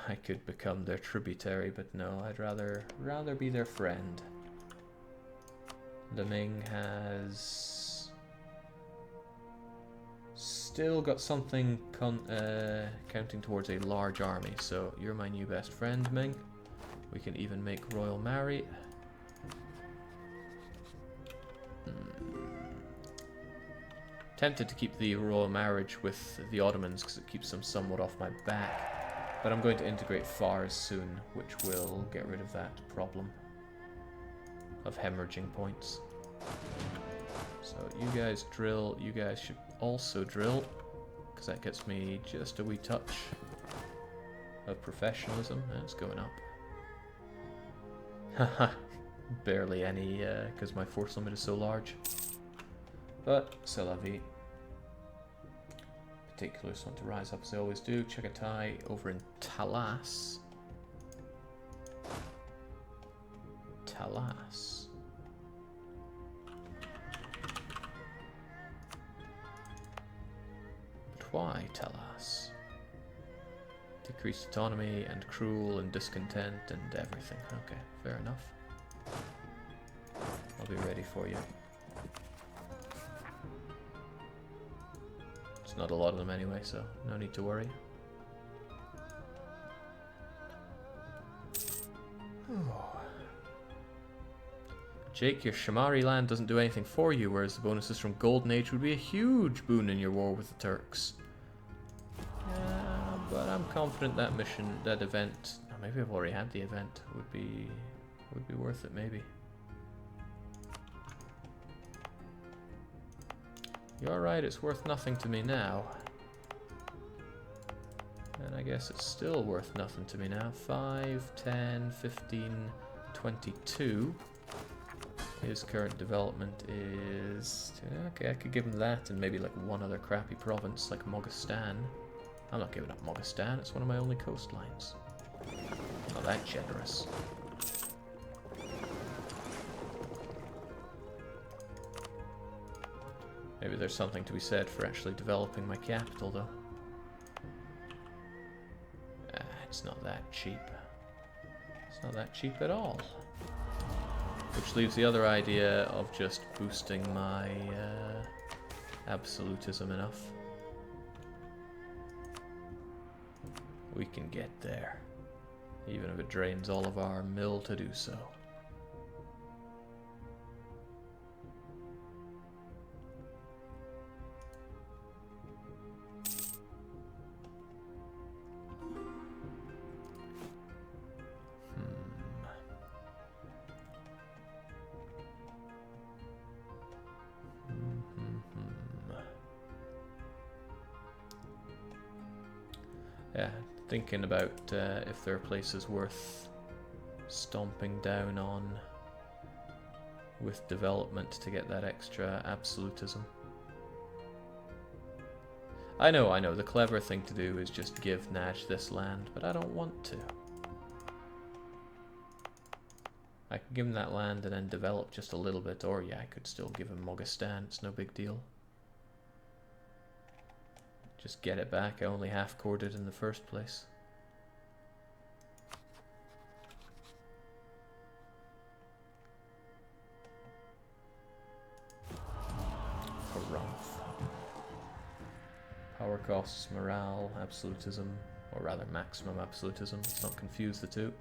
I could become their tributary, but no, I'd rather be their friend. The Ming has still got something counting towards a large army, so you're my new best friend, Ming. We can even make royal marry. Tempted to keep the royal marriage with the Ottomans because it keeps them somewhat off my back, but I'm going to integrate Fars soon, which will get rid of that problem of hemorrhaging points. So you guys drill, you guys should also drill, because that gets me just a wee touch of professionalism, and it's going up. Haha, barely any, because my force limit is so large. But, c'est la vie. Particulars want to rise up as they always do. Chagatai over in Talas. Talas. But why Talas? Decreased autonomy and cruel and discontent and everything. Okay, fair enough. I'll be ready for you. It's not a lot of them anyway, so no need to worry. Jake, your Shamari land doesn't do anything for you, whereas the bonuses from Golden Age would be a huge boon in your war with the Turks. But I'm confident that mission, that event, maybe I've already had the event, would be worth it, maybe. You're right, it's worth nothing to me now. And I guess it's still worth nothing to me now. 5, 10, 15, 22. His current development is... Okay, I could give him that and maybe like one other crappy province like Moghastan. I'm not giving up Moghastan, it's one of my only coastlines. Not that generous. Maybe there's something to be said for actually developing my capital, though. It's not that cheap. It's not that cheap at all. Which leaves the other idea of just boosting my absolutism enough. We can get there, even if it drains all of our mill to do so. Yeah, thinking about if there are places worth stomping down on with development to get that extra absolutism. I know, the clever thing to do is just give Naj this land, but I don't want to. I could give him that land and then develop just a little bit, or yeah, I could still give him Moghastan, it's no big deal. Just get it back, I only half-cored it in the first place. Harumph. Power costs, morale, absolutism, or rather maximum absolutism, let's not confuse the two.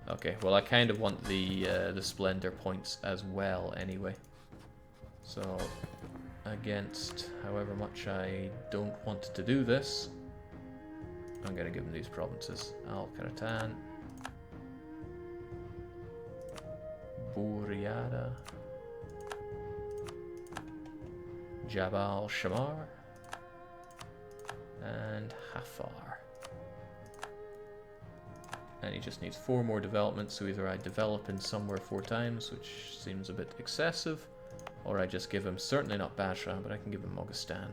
Okay, well I kind of want the splendor points as well anyway. So, against however much I don't want to do this, I'm going to give them these provinces. Al-Karatan, Buriada, Jabal Shamar, and Hafar. And he just needs 4 more developments, so either I develop in somewhere 4 times, which seems a bit excessive, or I just give him, certainly not Basra, but I can give him Moghastan.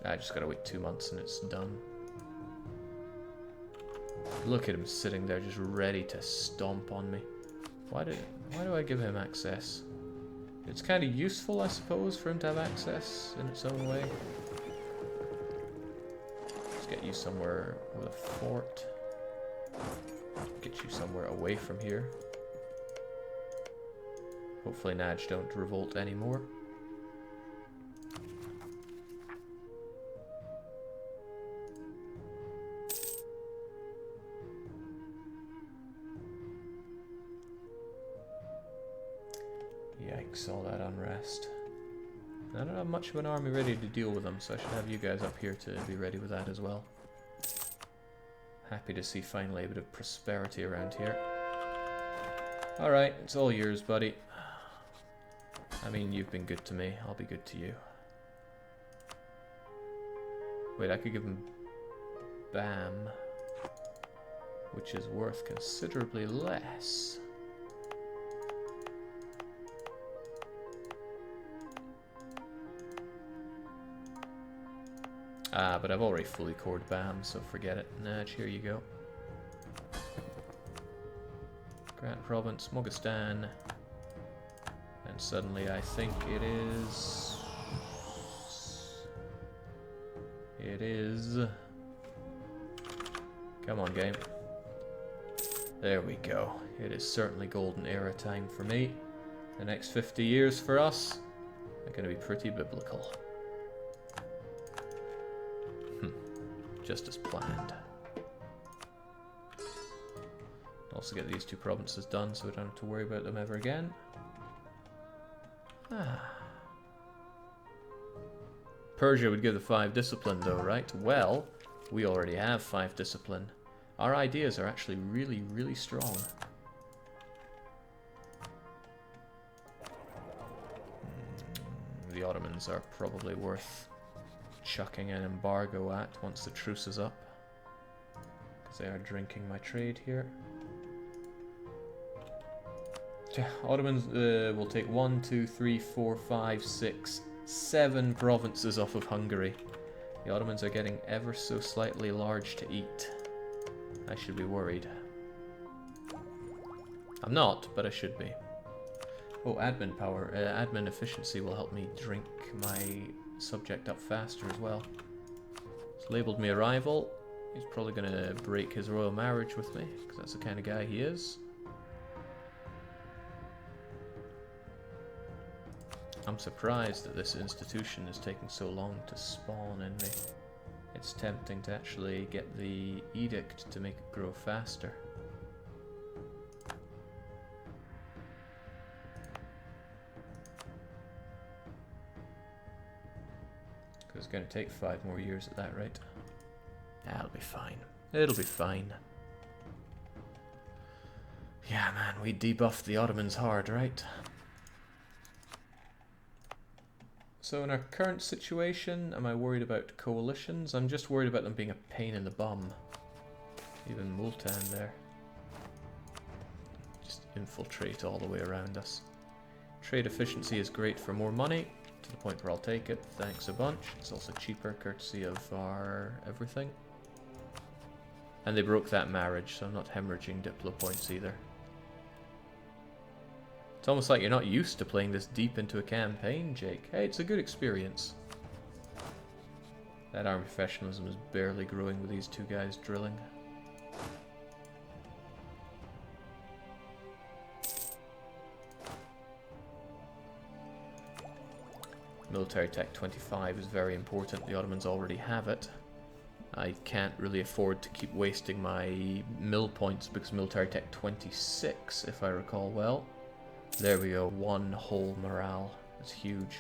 I just gotta wait 2 months and it's done. Look at him sitting there just ready to stomp on me. Why do I give him access? It's kind of useful, I suppose, for him to have access in its own way. Let's get you somewhere with a fort. Get you somewhere away from here. Hopefully Naj don't revolt anymore. Yikes, all that unrest. I don't have much of an army ready to deal with them, so I should have you guys up here to be ready with that as well. Happy to see finally a bit of prosperity around here. Alright, it's all yours, buddy. I mean, you've been good to me, I'll be good to you. Wait, I could give him BAM, which is worth considerably less. Ah, but I've already fully cored BAM, so forget it. Naj, here you go. Grant Province, Moghastan. And suddenly I think it is... It is... Come on, game. There we go. It is certainly golden era time for me. The next 50 years for us are going to be pretty biblical. Just as planned. Also get these two provinces done so we don't have to worry about them ever again. Persia would give the 5 discipline though, right? Well, we already have 5 discipline. Our ideas are actually really, really strong. The Ottomans are probably worth chucking an embargo at once the truce is up, because they are drinking my trade here. Ottomans will take 1, 2, 3, 4, 5, 6, 7 provinces off of Hungary. The Ottomans are getting ever so slightly large to eat. I should be worried. I'm not, but I should be. Oh, admin power, admin efficiency will help me drink my subject up faster as well. He's labelled me a rival. He's probably going to break his royal marriage with me, because that's the kind of guy he is. I'm surprised that this institution is taking so long to spawn in me. It's tempting to actually get the edict to make it grow faster. It's going to take 5 more years at that rate. That'll be fine. It'll be fine. Yeah, man, we debuffed the Ottomans hard, right? So in our current situation, am I worried about coalitions? I'm just worried about them being a pain in the bum. Even Multan there. Just infiltrate all the way around us. Trade efficiency is great for more money. To the point where I'll take it. Thanks a bunch. It's also cheaper courtesy of our everything. And they broke that marriage, so I'm not hemorrhaging Diplo points either. It's almost like you're not used to playing this deep into a campaign, Jake. Hey, it's a good experience. That army professionalism is barely growing with these 2 guys drilling. Military Tech 25 is very important. The Ottomans already have it. I can't really afford to keep wasting my mill points because Military Tech 26, if I recall well. There we go, 1 whole morale. That's huge.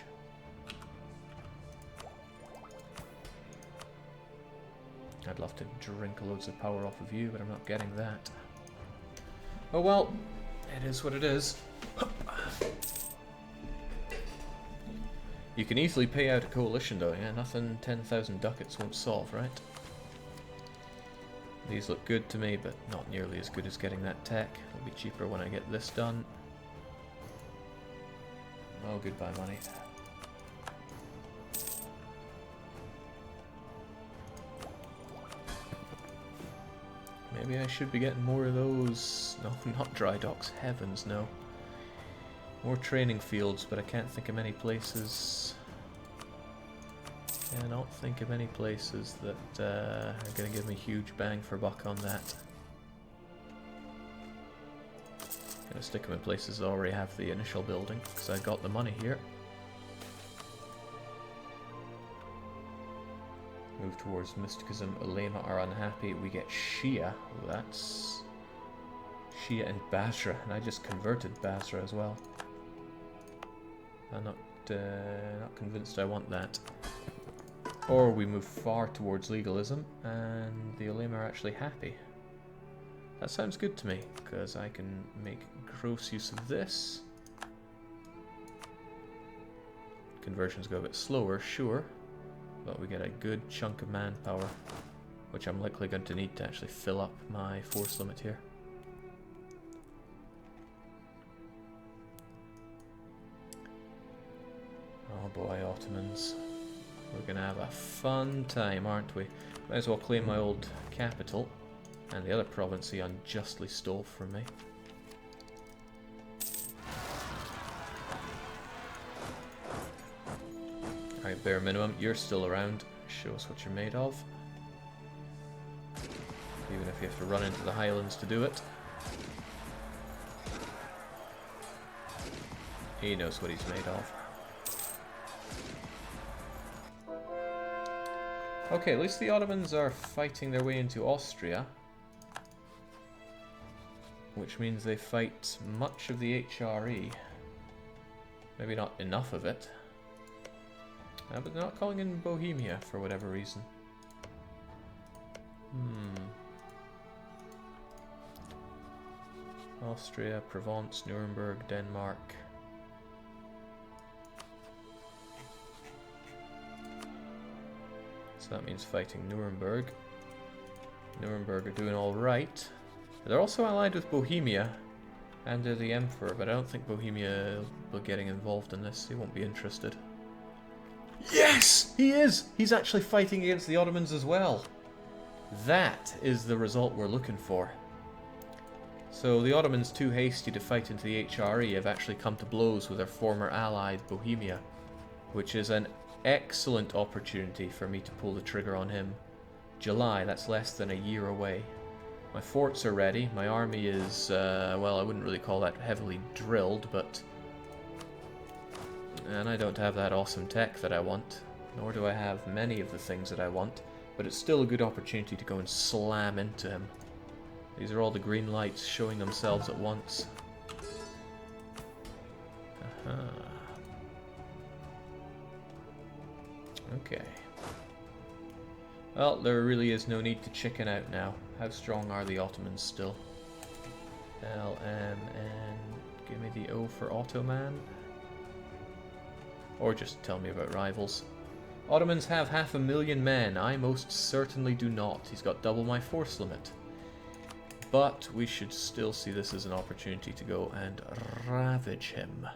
I'd love to drink loads of power off of you, but I'm not getting that. Oh well, it is what it is. You can easily pay out a coalition though, yeah? Nothing 10,000 ducats won't solve, right? These look good to me, but not nearly as good as getting that tech. It'll be cheaper when I get this done. Oh, goodbye money. Maybe I should be getting more of those. No, not dry docks. Heavens, no. More training fields, but I can't think of many places. Cannot think of any places that are going to give me huge bang for buck on that. Gonna stick them in places that already have the initial building, because I got the money here. Move towards mysticism. Ulema are unhappy. We get Shia. Well, that's Shia and Basra, and I just converted Basra as well. I'm not convinced I want that. Or we move far towards legalism, and the Ulema are actually happy. That sounds good to me, because I can make gross use of this. Conversions go a bit slower, sure, but we get a good chunk of manpower, which I'm likely going to need to actually fill up my force limit here. Oh boy, Ottomans. We're going to have a fun time, aren't we? Might as well claim my old capital. And the other province he unjustly stole from me. Alright, bare minimum, you're still around. Show us what you're made of. Even if you have to run into the Highlands to do it. He knows what he's made of. Okay, at least the Ottomans are fighting their way into Austria. Which means they fight much of the HRE. Maybe not enough of it. But they're not calling in Bohemia for whatever reason. Austria, Provence, Nuremberg, Denmark. So that means fighting Nuremberg. Nuremberg are doing alright. They're also allied with Bohemia and the Emperor, but I don't think Bohemia will be getting involved in this. He won't be interested. Yes! He is! He's actually fighting against the Ottomans as well. That is the result we're looking for. So the Ottomans, too hasty to fight into the HRE, have actually come to blows with their former ally, Bohemia, which is an excellent opportunity for me to pull the trigger on him. July, that's less than a year away. My forts are ready. My army is, well, I wouldn't really call that heavily drilled, but... And I don't have that awesome tech that I want, nor do I have many of the things that I want, but it's still a good opportunity to go and slam into him. These are all the green lights showing themselves at once. Aha. Okay. Well, there really is no need to chicken out now. How strong are the Ottomans still? LM and give me the O for Ottoman. Or just tell me about rivals. Ottomans have 500,000 men. I most certainly do not. He's got double my force limit. But we should still see this as an opportunity to go and ravage him.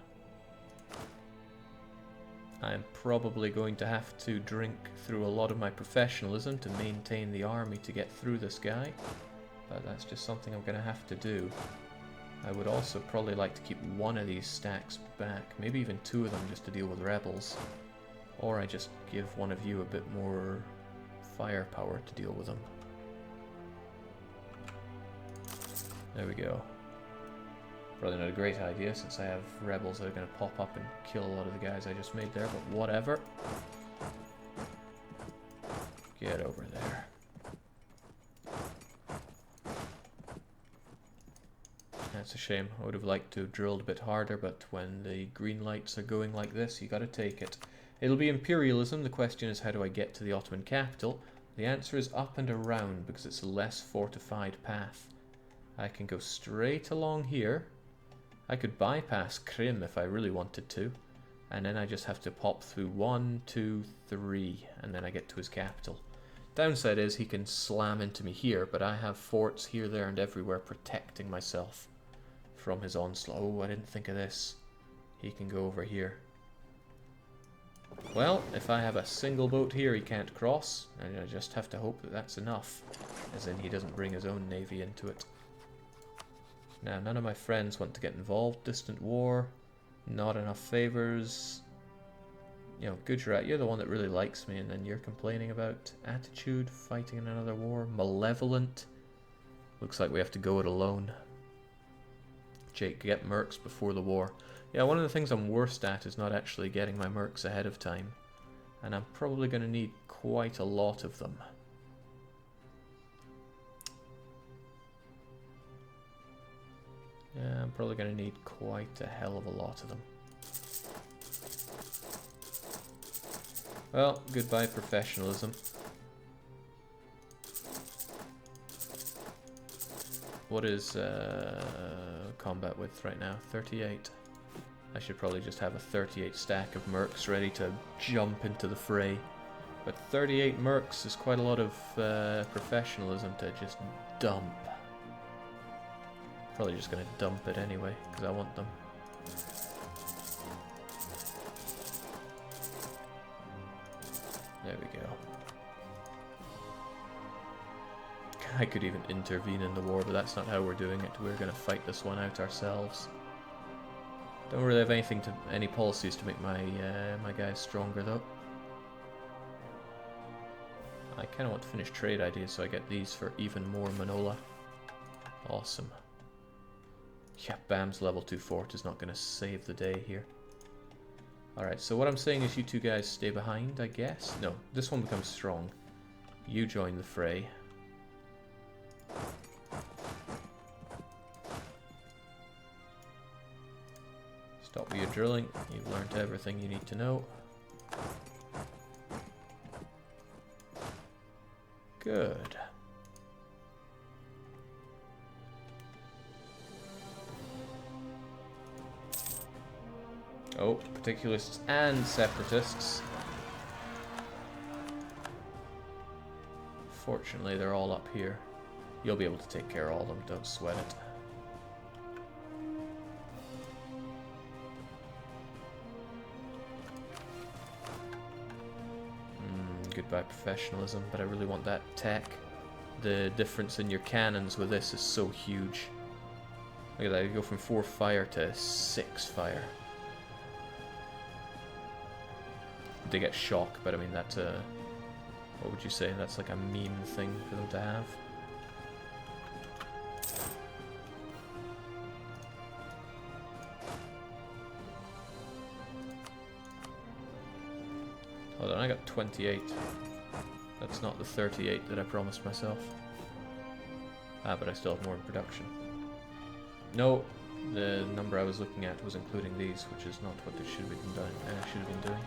I'm probably going to have to drink through a lot of my professionalism to maintain the army to get through this guy, but that's just something I'm going to have to do. I would also probably like to keep one of these stacks back, maybe even two of them just to deal with rebels, or I just give one of you a bit more firepower to deal with them. There we go. Probably not a great idea since I have rebels that are going to pop up and kill a lot of the guys I just made there, but whatever. Get over there. That's a shame. I would have liked to have drilled a bit harder, but when the green lights are going like this, you gotta take it. It'll be imperialism. The question is, how do I get to the Ottoman capital? The answer is up and around, because it's a less fortified path. I can go straight along here. I could bypass Krim if I really wanted to, and then I just have to pop through 1, 2, 3, and then I get to his capital. Downside is he can slam into me here, but I have forts here, there, and everywhere protecting myself from his onslaught. Oh, I didn't think of this. He can go over here. Well, if I have a single boat here he can't cross, and I just have to hope that that's enough, as in he doesn't bring his own navy into it. Now, none of my friends want to get involved. Distant war. Not enough favors. You know, Gujarat, you're the one that really likes me, and then you're complaining about attitude, fighting in another war, malevolent. Looks like we have to go it alone. Jake, get mercs before the war. Yeah, one of the things I'm worst at is not actually getting my mercs ahead of time. And I'm probably going to need quite a lot of them. Yeah, I'm probably going to need quite a hell of a lot of them. Well, goodbye professionalism. What is combat width right now? 38. I should probably just have a 38 stack of mercs ready to jump into the fray. But 38 mercs is quite a lot of professionalism to just dump. Probably just going to dump it anyway, because I want them. There we go. I could even intervene in the war, but that's not how we're doing it. We're going to fight this one out ourselves. Don't really have any policies to make my my guys stronger though. I kind of want to finish trade ideas, so I get these for even more Manola. Awesome. Yeah, Bam's level 2 fort is not going to save the day here. Alright, so what I'm saying is you two guys stay behind, I guess? No, this one becomes strong. You join the fray. Stop your drilling. You've learned everything you need to know. Good. Oh, particularists and separatists. Fortunately, they're all up here. You'll be able to take care of all of them, don't sweat it. Goodbye professionalism, but I really want that tech. The difference in your cannons with this is so huge. Look at that, you go from 4 fire to 6 fire. They get shock, but I mean that's a... What would you say? That's like a meme thing for them to have. Hold on, I got 28. That's not the 38 that I promised myself. Ah, but I still have more in production. No, the number I was looking at was including these, which is not what they should have been doing. Should have been doing.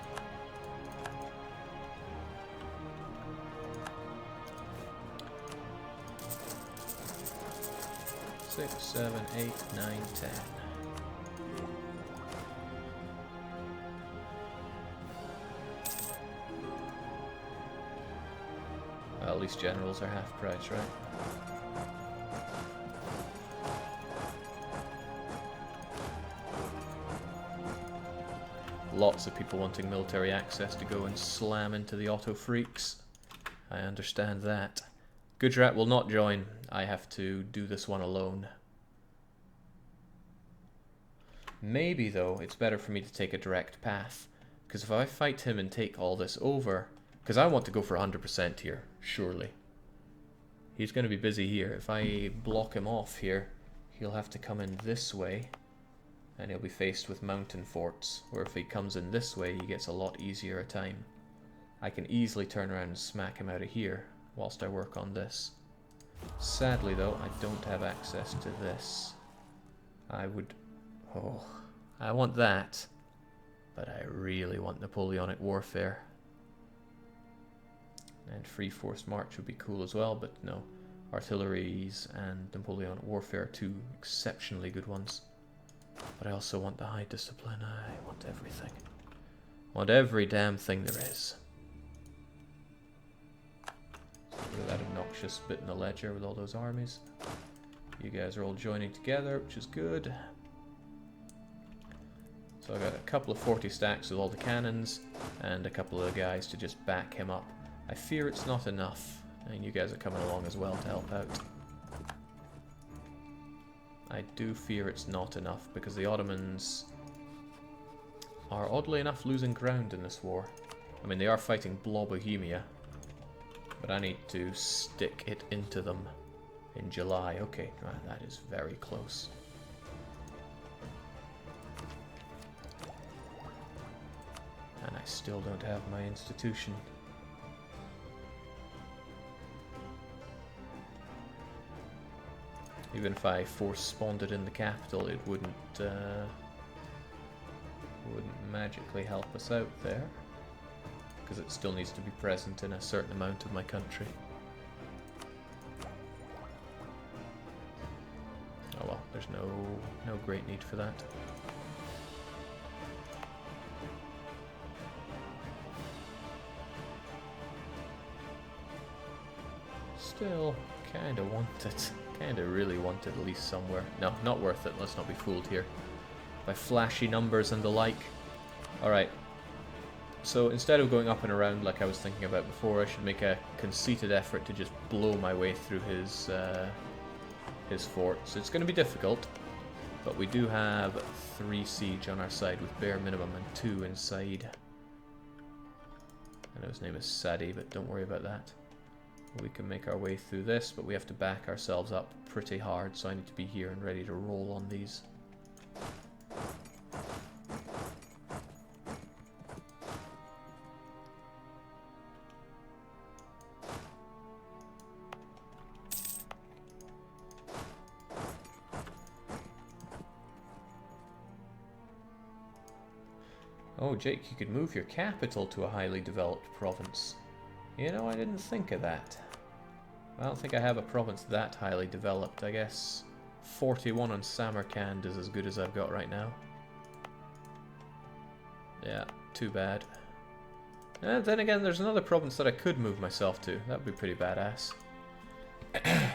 Six, 7, 8, 9, 10. Well, at least generals are half price, right? Lots of people wanting military access to go and slam into the auto freaks. I understand that. Gujarat will not join. I have to do this one alone. Maybe, though, it's better for me to take a direct path. Because if I fight him and take all this over... Because I want to go for 100% here, surely. He's going to be busy here. If I block him off here, he'll have to come in this way. And he'll be faced with mountain forts. Where if he comes in this way, he gets a lot easier a time. I can easily turn around and smack him out of here whilst I work on this. Sadly, though, I don't have access to this. I would... Oh, I want that. But I really want Napoleonic warfare. And free force march would be cool as well, but no. Artilleries and Napoleonic warfare are two exceptionally good ones. But I also want the high discipline. I want everything. I want every damn thing there is. Look at that obnoxious bit in the ledger with all those armies. You guys are all joining together, which is good. So I got a couple of 40 stacks with all the cannons, and a couple of guys to just back him up. I fear it's not enough, and you guys are coming along as well to help out. I do fear it's not enough, because the Ottomans are oddly enough losing ground in this war. I mean, they are fighting Blobohemia, but I need to stick it into them in July. Okay, that is very close. And I still don't have my institution. Even if I force-spawned it in the capital, it wouldn't magically help us out there, because it still needs to be present in a certain amount of my country. Oh well, there's no great need for that. Still kinda want it. Kinda really want it at least somewhere. No, not worth it. Let's not be fooled here by flashy numbers and the like. Alright. So instead of going up and around like I was thinking about before, I should make a conceited effort to just blow my way through his forts. It's going to be difficult, but we do have 3 siege on our side with bare minimum and 2 inside. I know his name is Sadi, but don't worry about that. We can make our way through this, but we have to back ourselves up pretty hard, so I need to be here and ready to roll on these. Oh, Jake, you could move your capital to a highly developed province. You know, I didn't think of that. I don't think I have a province that highly developed. I guess 41 on Samarkand is as good as I've got right now. Yeah, too bad. And then again, there's another province that I could move myself to. That would be pretty badass. And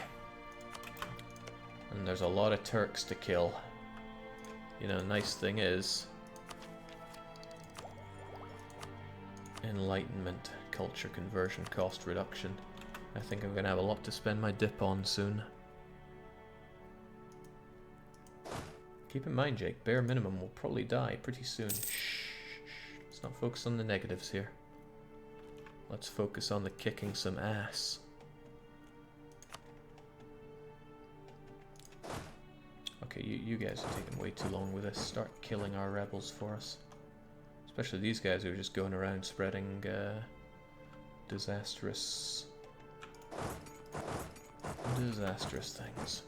there's a lot of Turks to kill. You know, the nice thing is Enlightenment, culture conversion, cost reduction. I think I'm going to have a lot to spend my dip on soon. Keep in mind, Jake, bare minimum will probably die pretty soon. Shh. Let's not focus on the negatives here. Let's focus on the kicking some ass. Okay, you guys are taking way too long with this. Start killing our rebels for us. Especially these guys who are just going around spreading disastrous things.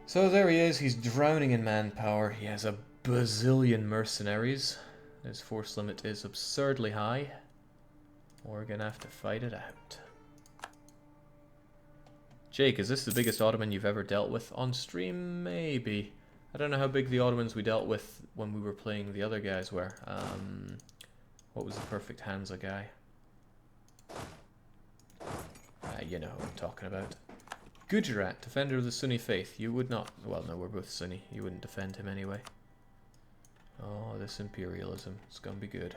So there he is, he's drowning in manpower. He has a bazillion mercenaries. His force limit is absurdly high. We're gonna have to fight it out. Jake, is this the biggest Ottoman you've ever dealt with? On stream, maybe. I don't know how big the Ottomans we dealt with when we were playing the other guys were. What was the perfect Hansa guy? You know who I'm talking about. Gujarat, defender of the Sunni faith. You would not... Well, no, we're both Sunni. You wouldn't defend him anyway. Oh, this imperialism. It's gonna be good.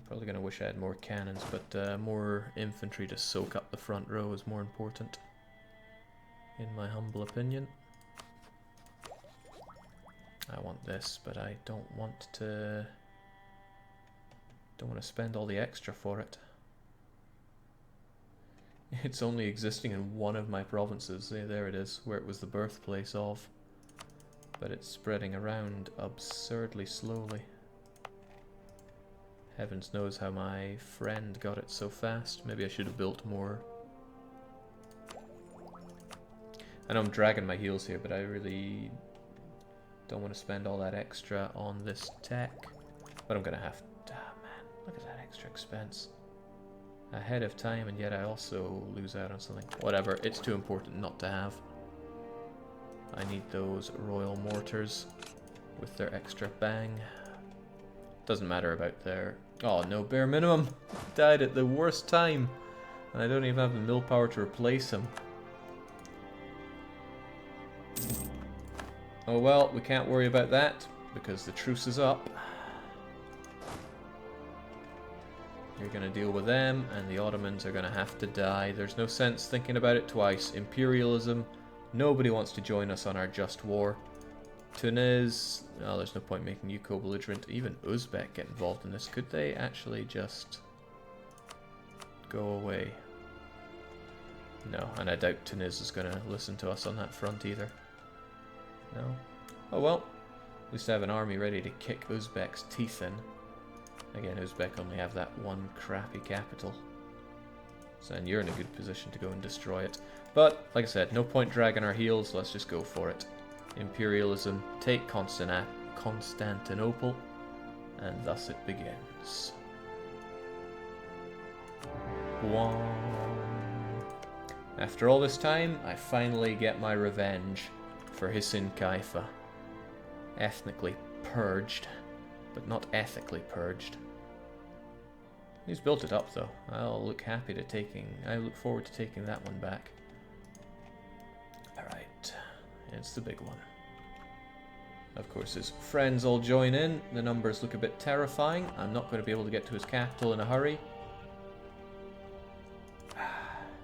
Probably gonna wish I had more cannons, but more infantry to soak up the front row is more important, in my humble opinion. I want this, but I don't want to spend all the extra for it. It's only existing in one of my provinces. There it is, where it was the birthplace of. But it's spreading around absurdly slowly. Heavens knows how my friend got it so fast. Maybe I should have built more. I know I'm dragging my heels here, but I really don't want to spend all that extra on this tech. But I'm going to have to... Ah, man, look at that extra expense. Ahead of time, and yet I also lose out on something. Whatever, it's too important not to have. I need those royal mortars with their extra bang. Doesn't matter about their... Oh no, bare minimum! Died at the worst time! And I don't even have the mill power to replace him. Oh well, we can't worry about that, because the truce is up. You're going to deal with them, and the Ottomans are going to have to die. There's no sense thinking about it twice. Imperialism. Nobody wants to join us on our just war. Tunis. Oh, there's no point making you co-belligerent. Even Uzbek get involved in this. Could they actually just go away? No, and I doubt Tunis is going to listen to us on that front either. No? Oh well. At least I have an army ready to kick Uzbek's teeth in. Again, Uzbek only have that one crappy capital. So, and you're in a good position to go and destroy it. But, like I said, no point dragging our heels, let's just go for it. Imperialism, take Constantinople, and thus it begins. After all this time, I finally get my revenge for Hisin Kaifa. Ethnically purged, but not ethically purged. He's built it up though. I look forward to taking that one back. Alright, it's the big one. Of course his friends all join in. The numbers look a bit terrifying. I'm not going to be able to get to his capital in a hurry.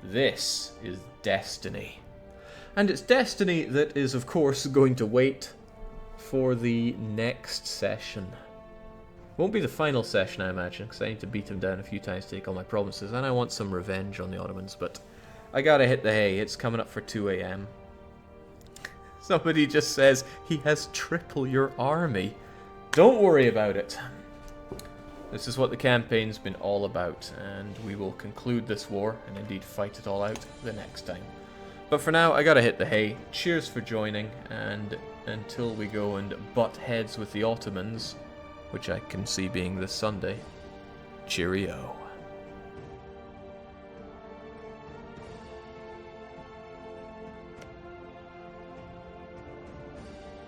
This is destiny. And it's destiny that is of course going to wait for the next session. Won't be the final session, I imagine, because I need to beat him down a few times to take all my provinces, and I want some revenge on the Ottomans, but I gotta hit the hay. It's coming up for 2 AM. Somebody just says, he has triple your army. Don't worry about it. This is what the campaign's been all about, and we will conclude this war, and indeed fight it all out the next time. But for now, I gotta hit the hay. Cheers for joining, and until we go and butt heads with the Ottomans, which I can see being this Sunday, cheerio.